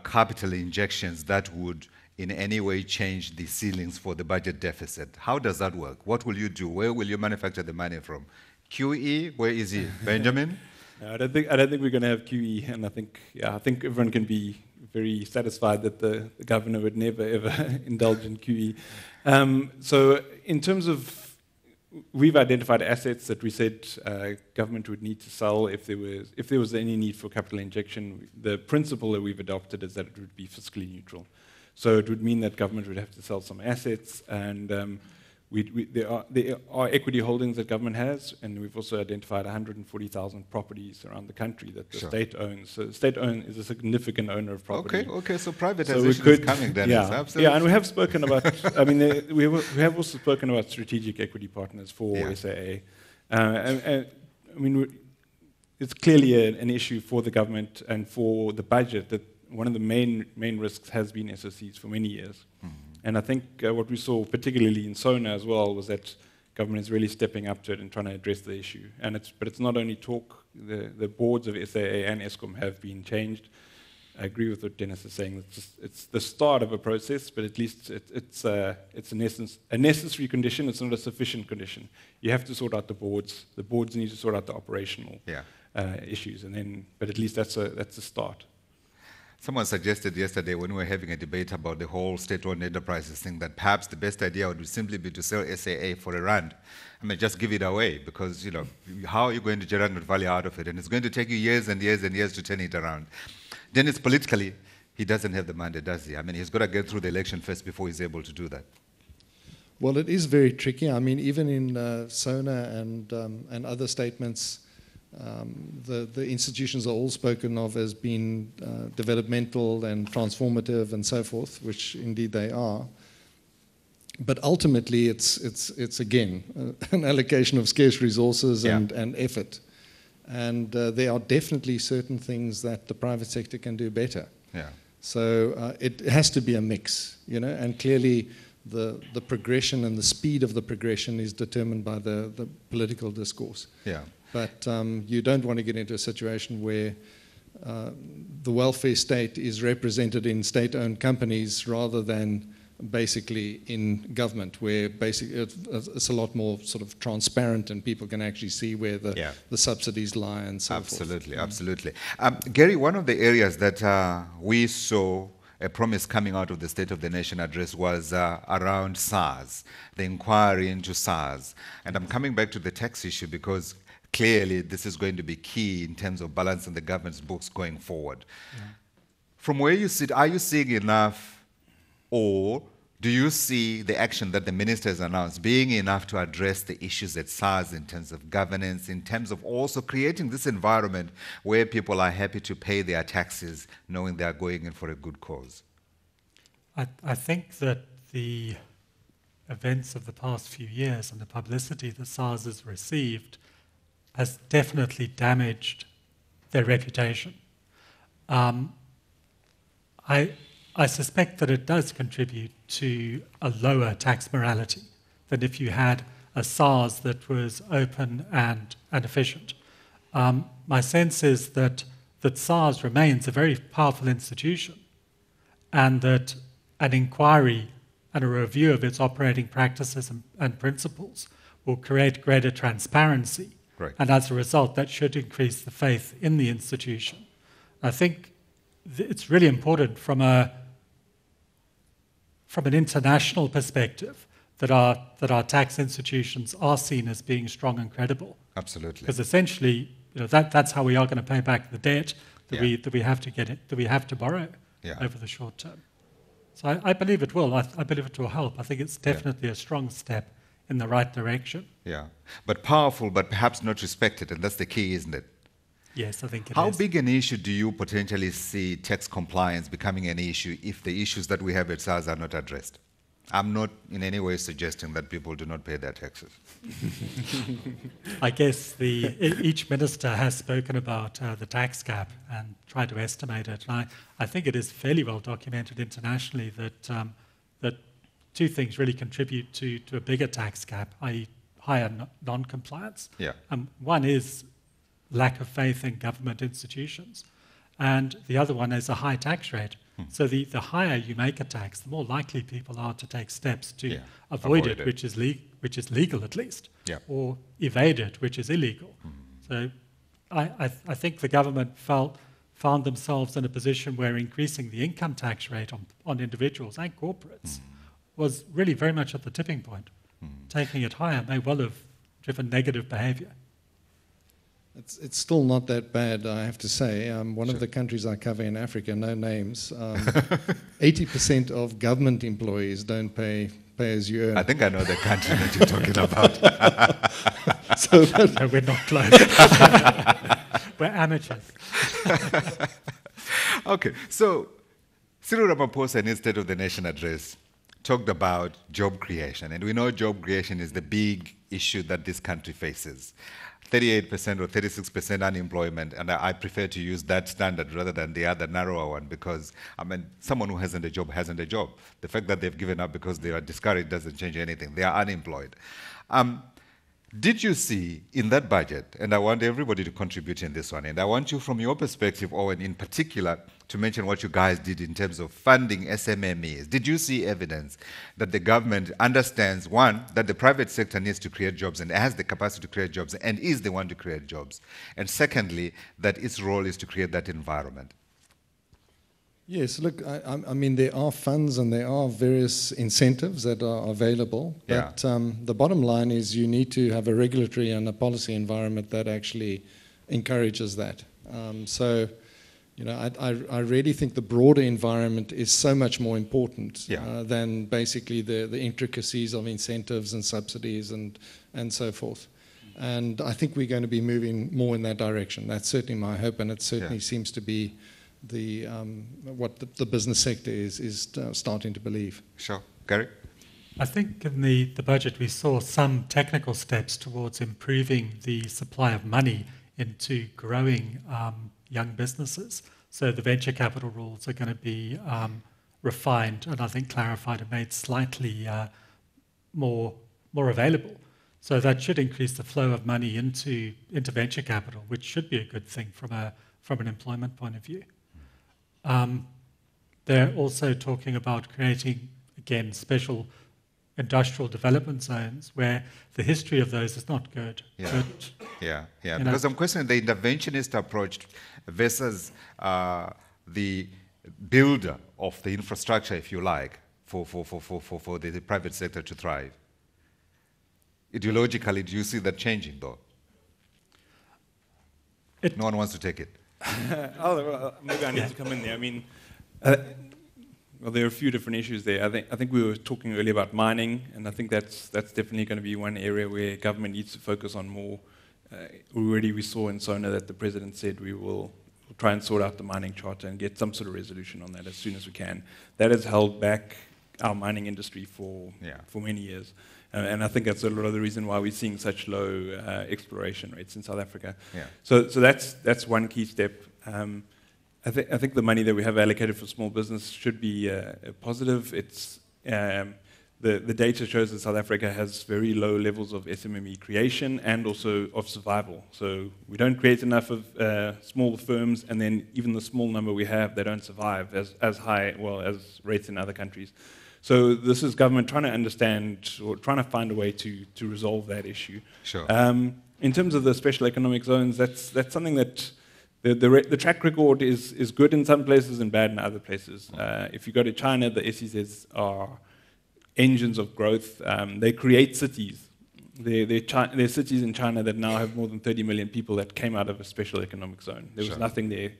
capital injections that would in any way change the ceilings for the budget deficit. How does that work? What will you do? Where will you manufacture the money from? QE? Where is he? Benjamin? I don't think we're going to have QE, and I think everyone can be very satisfied that the governor would never ever indulge in QE. So in terms of, we've identified assets that we said government would need to sell if there was any need for capital injection. The principle that we've adopted is that it would be fiscally neutral. So it would mean that government would have to sell some assets, and there are equity holdings that government has, and we've also identified 140,000 properties around the country that the state owns. So the state is a significant owner of property. Okay, so privatization is coming then. Yeah, Absolutely. yeah, and we have spoken about, I mean, we have also spoken about strategic equity partners for SAA. And I mean, it's clearly an issue for the government and for the budget that one of the main risks has been SOCs for many years. Mm-hmm. And I think what we saw, particularly in SONA as well, was that government is really stepping up to it and trying to address the issue. But it's not only talk. The boards of SAA and Eskom have been changed. I agree with what Dennis is saying. It's the start of a process, but at least it's in essence a necessary condition. It's not a sufficient condition. You have to sort out the boards. The boards need to sort out the operational issues, but at least that's a start. Someone suggested yesterday when we were having a debate about the whole state-owned enterprises thing that perhaps the best idea would simply be to sell SAA for R1. I mean, just give it away because, how are you going to generate value out of it? And it's going to take you years and years and years to turn it around. Dennis, politically, he doesn't have the mandate, does he? I mean, he's got to get through the election first before he's able to do that. Well, it is very tricky. I mean, even in SONA and other statements, the institutions are all spoken of as being developmental and transformative and so forth, which indeed they are. But ultimately, it's again an allocation of scarce resources and effort. And there are definitely certain things that the private sector can do better. Yeah. So it has to be a mix, and clearly the progression and the speed of the progression is determined by the political discourse. Yeah. But you don't want to get into a situation where the welfare state is represented in state-owned companies rather than basically in government, where basically it's a lot more sort of transparent and people can actually see where the subsidies lie and so forth. Absolutely. Gary, one of the areas that we saw a promise coming out of the State of the Nation address was around SARS, the inquiry into SARS. And I'm coming back to the tax issue because clearly this is going to be key in terms of balancing the government's books going forward. Yeah. From where you sit, are you seeing enough, or do you see the action that the minister has announced being enough to address the issues at SARS in terms of governance, in terms of also creating this environment where people are happy to pay their taxes knowing they are going in for a good cause? I think that the events of the past few years and the publicity that SARS has received has definitely damaged their reputation. I suspect that it does contribute to a lower tax morality than if you had a SARS that was open and efficient. My sense is that SARS remains a very powerful institution and that an inquiry and a review of its operating practices and principles will create greater transparency. Right. And as a result, that should increase the faith in the institution. I think it's really important from an international perspective that our tax institutions are seen as being strong and credible. Absolutely. Because essentially, that's how we are going to pay back the debt that we have to borrow over the short term. So I believe it will. I believe it will help. I think it's definitely a strong step in the right direction. Yeah, but powerful, but perhaps not respected, and that's the key, isn't it? Yes, I think it is. How big an issue do you potentially see tax compliance becoming an issue if the issues that we have at SARS are not addressed? I'm not in any way suggesting that people do not pay their taxes. I guess each minister has spoken about the tax gap and tried to estimate it. And I think it is fairly well documented internationally that two things really contribute to a bigger tax gap, i.e. higher non-compliance. Yeah. One is lack of faith in government institutions, and the other one is a high tax rate. So the higher you make a tax, the more likely people are to take steps to avoid it, which is legal at least, or evade it, which is illegal. So I think the government found themselves in a position where increasing the income tax rate on individuals and corporates was really very much at the tipping point. Taking it higher may well have driven negative behavior. It's still not that bad, I have to say. One of the countries I cover in Africa, no names, 80% of government employees don't pay as you earn. I think I know the country that you're talking about. No, we're not close. We're amateurs. Okay, so Cyril Ramaphosa in his State of the Nation address talked about job creation, and we know job creation is the big issue that this country faces. 38% or 36% unemployment, and I prefer to use that standard rather than the other narrower one, because, I mean, someone who hasn't a job hasn't a job. The fact that they've given up because they are discouraged doesn't change anything. They are unemployed. Did you see in that budget, and I want everybody to contribute in this one, and I want you from your perspective, Owen, in particular, to mention what you guys did in terms of funding SMMEs. Did you see evidence that the government understands, one, that the private sector needs to create jobs and has the capacity to create jobs and is the one to create jobs, and secondly, that its role is to create that environment? Yes, look, I mean, there are funds and there are various incentives that are available, but the bottom line is you need to have a regulatory and a policy environment that actually encourages that. So, you know, I really think the broader environment is so much more important than basically the intricacies of incentives and subsidies and so forth. And I think we're going to be moving more in that direction. That's certainly my hope, and it certainly seems to be what the business sector is starting to believe. Sure. Gary? I think in the budget we saw some technical steps towards improving the supply of money into growing young businesses. So the venture capital rules are going to be refined and I think clarified and made slightly more available. So that should increase the flow of money into venture capital, which should be a good thing from an employment point of view. They're also talking about creating, again, special industrial development zones where the history of those is not good. Because I'm questioning the interventionist approach versus the builder of the infrastructure, if you like, for the private sector to thrive. Ideologically, do you see that changing, though? No one wants to take it. Maybe I need to come in there. I mean, well, there are a few different issues there. I think we were talking earlier about mining, and I think that's definitely going to be one area where government needs to focus on more. Already we saw in SONA that the president said we will try and sort out the mining charter and get some sort of resolution on that as soon as we can. That has held back our mining industry for many years. And I think that's a lot of the reason why we're seeing such low exploration rates in South Africa. So that's one key step. I think the money that we have allocated for small business should be a positive. It's the data shows that South Africa has very low levels of SMME creation and also of survival. So we don't create enough of small firms, and then even the small number we have, they don't survive as high as rates in other countries. So this is government trying to understand or trying to find a way to resolve that issue. Sure. In terms of the special economic zones, that's something that the track record is good in some places and bad in other places. If you go to China, the SEZs are engines of growth. They create cities. There are cities in China that now have more than 30 million people that came out of a special economic zone. There was nothing there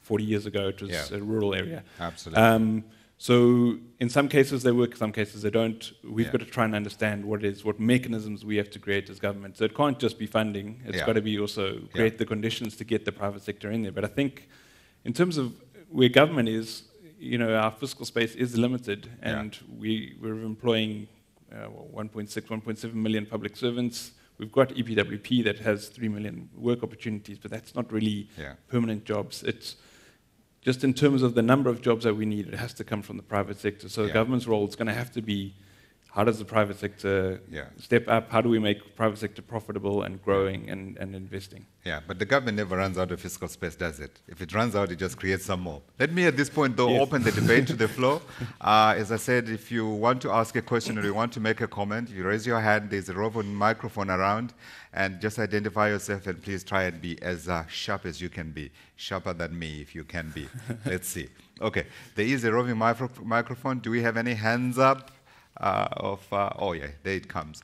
40 years ago. It was a rural area. Absolutely. So in some cases they work, some cases they don't. We've got to try and understand what mechanisms we have to create as government. So it can't just be funding. It's got to be also create the conditions to get the private sector in there. But I think in terms of where government is, our fiscal space is limited, and we're employing 1.6, 1.7 million public servants. We've got EPWP that has 3 million work opportunities, but that's not really permanent jobs. It's just in terms of the number of jobs that we need, it has to come from the private sector. So the government's role is going to have to be, how does the private sector step up? How do we make private sector profitable and growing and investing? Yeah, but the government never runs out of fiscal space, does it? If it runs out, it just creates some more. Let me, at this point, though, open the debate to the floor. As I said, if you want to ask a question or you want to make a comment, you raise your hand. There's a roving microphone around. And just identify yourself and please try and be as sharp as you can be. Sharper than me, if you can be. Let's see. Okay, there is a roving microphone. Do we have any hands up? Oh yeah, there it comes.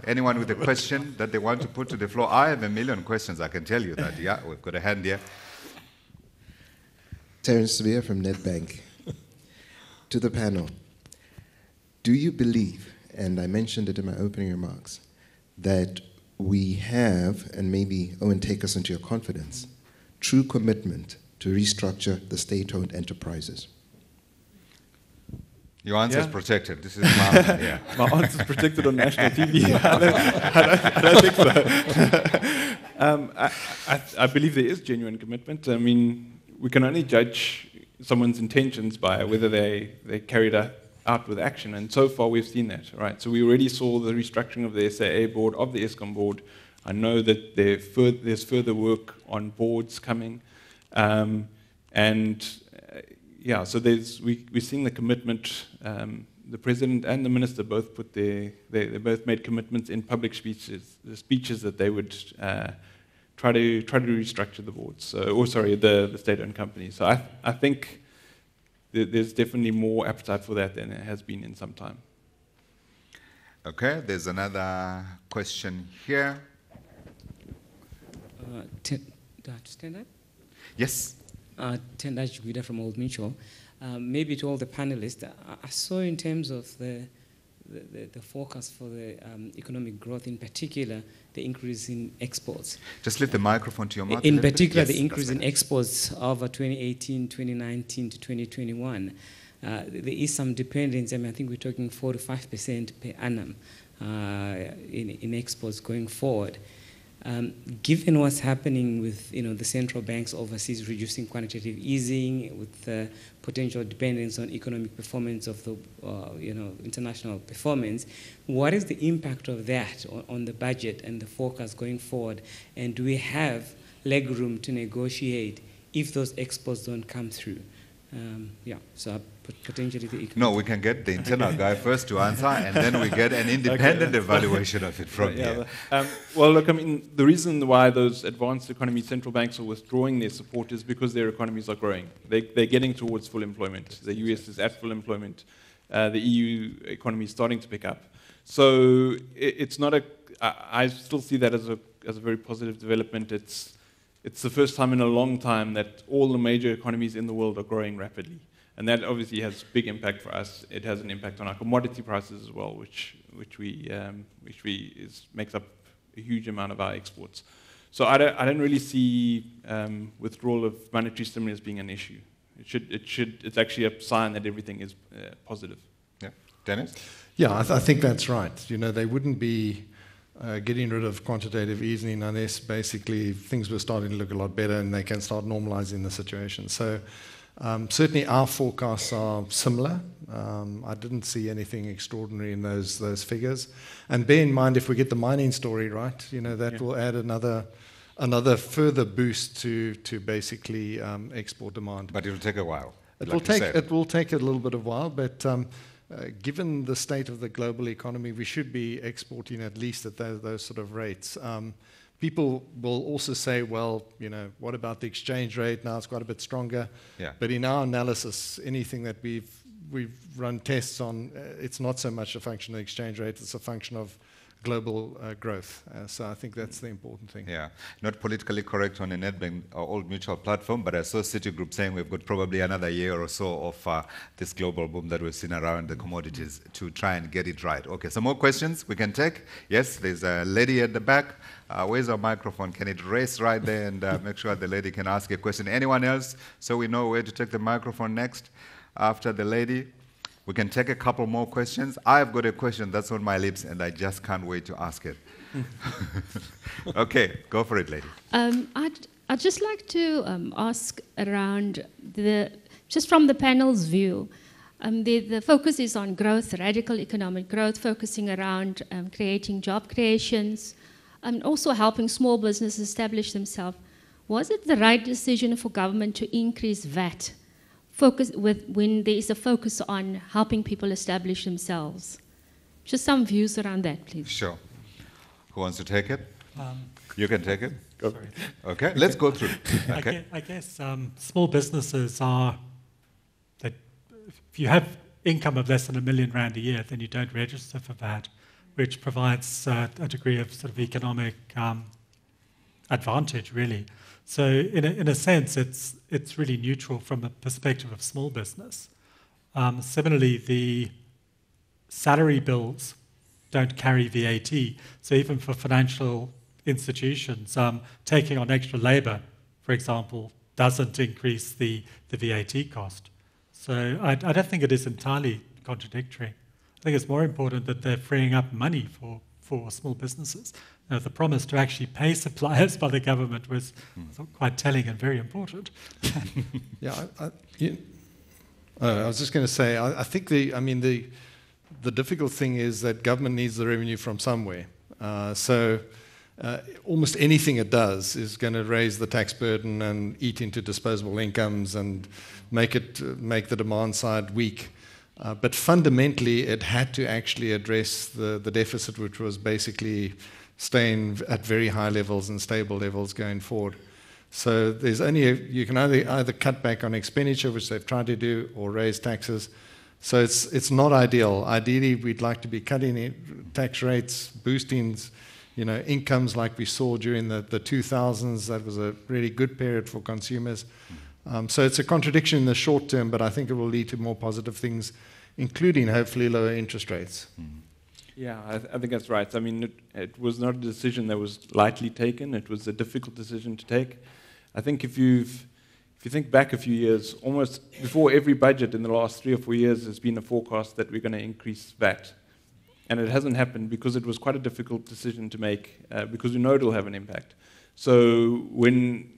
Anyone with a question that they want to put to the floor? I have a million questions, I can tell you that. Yeah, we've got a hand here. Terrence Lee from Nedbank. To the panel, do you believe, and I mentioned it in my opening remarks, that we have, and maybe Owen, take us into your confidence, true commitment to restructure the state-owned enterprises? Your answer is protected. This is my My answer is protected on national TV. I don't think so. I believe there is genuine commitment. I mean, we can only judge someone's intentions by whether they carried out with action, and so far we've seen that, right? So we already saw the restructuring of the SAA board, of the Eskom board. I know that there's further work on boards coming, so we're seeing the commitment. The president and the minister both they both made commitments in public speeches that they would try to restructure the boards, the state-owned companies. So I think there's definitely more appetite for that than there has been in some time. Okay, there's another question here. Do I have to stand up? Yes. Tendaj Guida from Old Mutual. Maybe to all the panelists, I saw in terms of the forecast for the economic growth, in particular, the increase in exports. Just lift the microphone to your mouth. In particular, the increase in exports over 2018, 2019 to 2021. There is some dependence. I think we're talking 4 to 5% per annum in exports going forward. Given what's happening with the central banks overseas reducing quantitative easing, with potential dependence on economic performance of the international performance, what is the impact of that on the budget and the forecast going forward? And do we have leg room to negotiate if those exports don't come through? So potentially the economic. No, we can get the internal guy first to answer, and then we get an independent evaluation of it from here. Well, look, the reason why those advanced economy central banks are withdrawing their support is because their economies are growing. They're getting towards full employment. The US is at full employment. The EU economy is starting to pick up. So it's not I still see that as a very positive development. It's the first time in a long time that all the major economies in the world are growing rapidly. And that obviously has big impact for us. It has an impact on our commodity prices as well, which makes up a huge amount of our exports. So I don't really see withdrawal of monetary stimulus being an issue. It's actually a sign that everything is positive. Yeah, Dennis? Yeah, I think that's right. They wouldn't be getting rid of quantitative easing unless basically things were starting to look a lot better and they can start normalizing the situation. So certainly our forecasts are similar. I didn't see anything extraordinary in those figures. And bear in mind, if we get the mining story right, that will add another further boost to basically export demand. But it'll take a while. It will take a little bit of a while, but given the state of the global economy, we should be exporting at least at those sort of rates. people will also say, well, you know, what about the exchange rate? Now it's quite a bit stronger. Yeah. But in our analysis, anything that we've run tests on, it's not so much a function of the exchange rate, it's a function of global growth. So I think that's the important thing. Yeah, not politically correct on a Nedbank or Old Mutual platform, but I saw Citigroup saying we've got probably another year or so of this global boom that we've seen around the commodities to try and get it right. Okay, some more questions we can take? Yes, there's a lady at the back. Where's our microphone? Can it race right there and make sure the lady can ask a question? Anyone else? So we know where to take the microphone next after the lady. We can take a couple more questions. I've got a question that's on my lips, and I just can't wait to ask it. Okay, go for it, lady. I'd just like to ask around just from the panel's view, the focus is on growth, radical economic growth, focusing around creating job creations, and also helping small businesses establish themselves. Was it the right decision for government to increase VAT? When there is a focus on helping people establish themselves. Just some views around that, please. Sure. Who wants to take it? You can take it. Go. Sorry. Okay, let's go through. Okay. I guess small businesses are that if you have income of less than R1 million a year, then you don't register for VAT, which provides a degree of sort of economic advantage, really. So in a sense, it's really neutral from a perspective of small business. Similarly, the salary bills don't carry VAT. So even for financial institutions, taking on extra labor, for example, doesn't increase the VAT cost. So I don't think it is entirely contradictory. I think it's more important that they're freeing up money for small businesses. Now, the promise to actually pay suppliers by the government was quite telling and very important. Yeah, I was just going to say, I think the difficult thing is that government needs the revenue from somewhere. So almost anything it does is going to raise the tax burden and eat into disposable incomes and make the demand side weak. But fundamentally, it had to actually address the deficit, which was basically staying at very high levels and stable levels going forward. So there's you can either cut back on expenditure, which they've tried to do, or raise taxes. So it's not ideal. Ideally, we'd like to be cutting tax rates, boosting, incomes like we saw during the 2000s. That was a really good period for consumers. So it's a contradiction in the short term, but I think it will lead to more positive things, including hopefully lower interest rates. Yeah, I think that's right. I mean, it was not a decision that was lightly taken. It was a difficult decision to take. I think if you think back a few years, almost before every budget in the last 3 or 4 years, there's been a forecast that we're going to increase VAT. And it hasn't happened because it was quite a difficult decision to make, because we know it will have an impact. So when,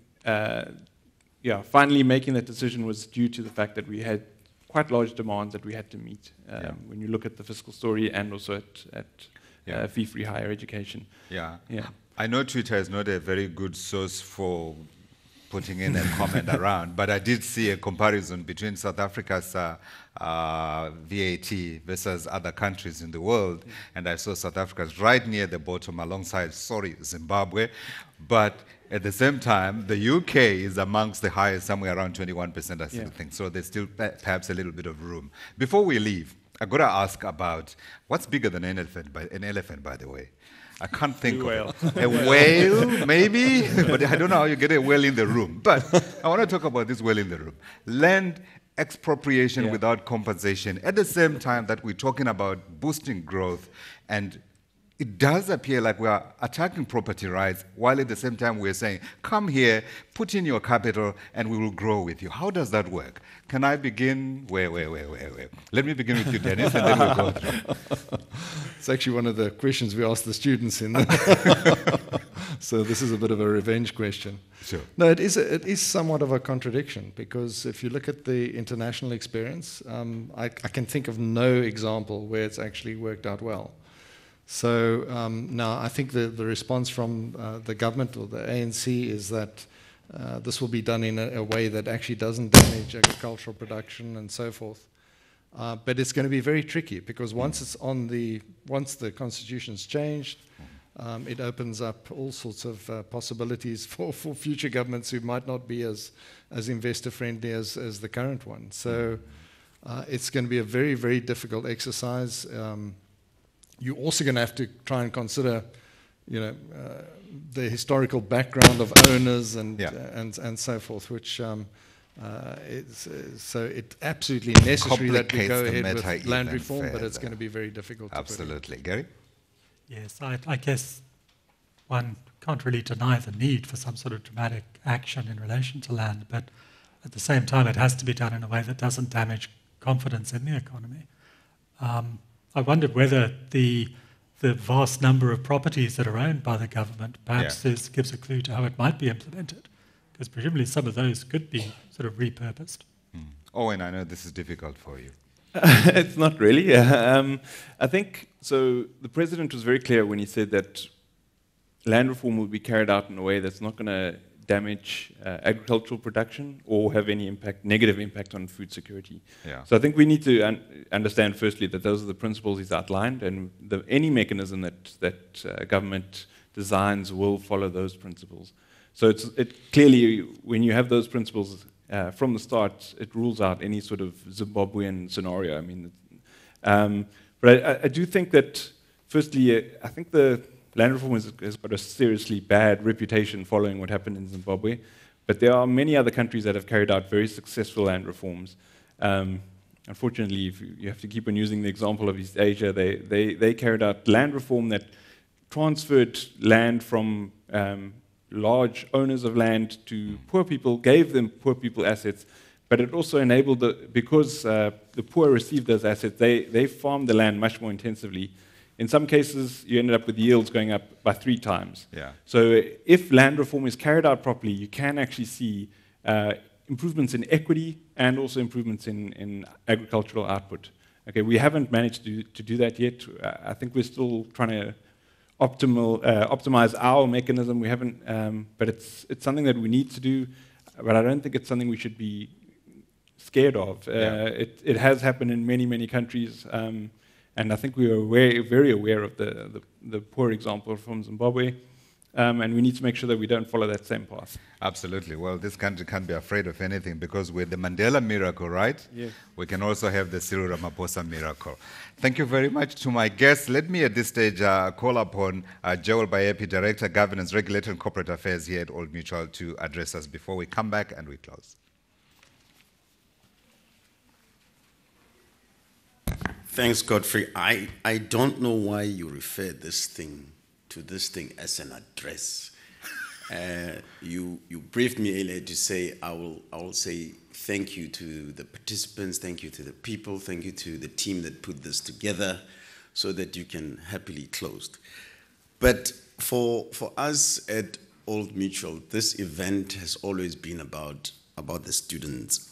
finally making that decision was due to the fact that we had quite large demands that we had to meet when you look at the fiscal story and also at fee-free higher education. Yeah. I know Twitter is not a very good source for putting in a comment around, but I did see a comparison between South Africa's VAT versus other countries in the world, and I saw South Africa's right near the bottom alongside, Zimbabwe, but at the same time, the UK is amongst the highest, somewhere around 21%, I think. So there's still perhaps a little bit of room. Before we leave, I've got to ask about what's bigger than an elephant, by the way. I can't think of it. A whale, maybe? But I don't know how you get a whale in the room. But I want to talk about this whale in the room. Land expropriation without compensation. At the same time that we're talking about boosting growth, and it does appear like we are attacking property rights, while at the same time we're saying, come here, put in your capital, and we will grow with you. How does that work? Can I begin? Wait. Let me begin with you, Dennis, and then we'll go through. It's actually one of the questions we asked the students in so this is a bit of a revenge question. Sure. No, it is somewhat of a contradiction, because if you look at the international experience, I can think of no example where it's actually worked out well. So now I think the response from the government or the ANC is that this will be done in a way that actually doesn't damage agricultural production and so forth. But it's going to be very tricky, because once the constitution's changed, it opens up all sorts of possibilities for future governments who might not be as investor-friendly as the current one. So it's going to be a very, very difficult exercise. You're also going to have to try and consider, the historical background of owners and so forth, which so it's absolutely necessary that we go ahead with land reform, but it's going to be very difficult. Absolutely. Gary? Yes, I guess one can't really deny the need for some sort of dramatic action in relation to land, but at the same time it has to be done in a way that doesn't damage confidence in the economy. I wondered whether the vast number of properties that are owned by the government perhaps gives a clue to how it might be implemented, because presumably some of those could be sort of repurposed. Owen, I know this is difficult for you. It's not really. I think, so the president was very clear when he said that land reform will be carried out in a way that's not going to damage agricultural production or have any negative impact on food security. Yeah. So I think we need to understand firstly that those are the principles he's outlined, and any mechanism that government designs will follow those principles. So it clearly, when you have those principles from the start, it rules out any sort of Zimbabwean scenario. I mean, but I do think that, firstly, I think the land reform has got a seriously bad reputation following what happened in Zimbabwe, but there are many other countries that have carried out very successful land reforms. Unfortunately, if you have to keep on using the example of East Asia, they carried out land reform that transferred land from large owners of land to poor people, gave them poor people assets, but it also enabled, because the poor received those assets, they farmed the land much more intensively. In some cases, you ended up with yields going up by 3 times. Yeah. So if land reform is carried out properly, you can actually see improvements in equity and also improvements in agricultural output. Okay, we haven't managed to do that yet. I think we're still trying to optimize our mechanism. We haven't, but it's something that we need to do. But I don't think it's something we should be scared of. It has happened in many countries, and I think we are very aware of the poor example from Zimbabwe. And we need to make sure that we don't follow that same path. Absolutely. Well, this country can't be afraid of anything, because with the Mandela miracle, right? Yes. We can also have the Cyril Ramaphosa miracle. Thank you very much to my guests. Let me at this stage call upon Joel Bayepi, Director, Governance, Regulatory and Corporate Affairs here at Old Mutual, to address us before we come back and we close. Thanks, Godfrey. I don't know why you refer to this thing as an address. You briefed me earlier to say I will say thank you to the participants, thank you to the people, thank you to the team that put this together, so that you can happily close. But for us at Old Mutual, this event has always been about the students.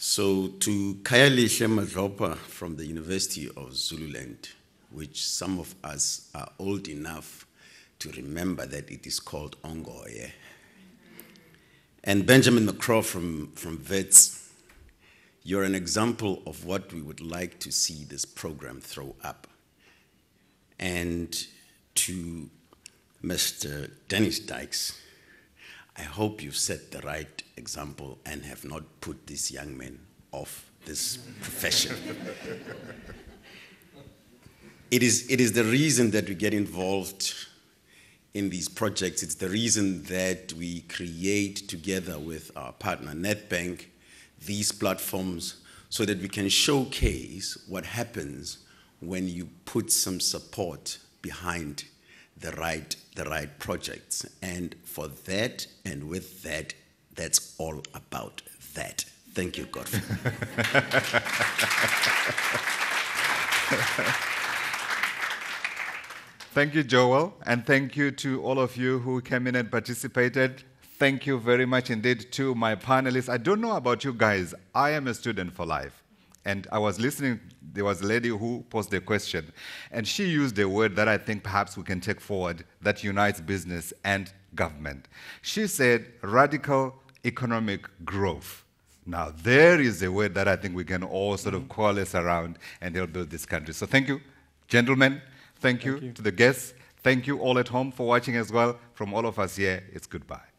So to Kayalihle Madlopa from the University of Zululand, which some of us are old enough to remember that it is called Ongoye, and Benjamin McCraw from Wits, you're an example of what we would like to see this program throw up. And to Mr. Dennis Dykes, I hope you've set the right example and have not put these young men off this profession. It is the reason that we get involved in these projects. It's the reason that we create, together with our partner Nedbank, these platforms, so that we can showcase what happens when you put some support behind the right projects. And for that and with that, that's all about that. Thank you, Godfrey. Thank you, Joel, and thank you to all of you who came in and participated. Thank you very much indeed to my panelists. I don't know about you guys. I am a student for life. And I was listening, there was a lady who posed a question, and she used a word that I think perhaps we can take forward that unites business and government. She said radical economic growth. Now, there is a word that I think we can all sort of coalesce around and help build this country. So thank you, gentlemen. Thank you to the guests. Thank you all at home for watching as well. From all of us here, it's goodbye.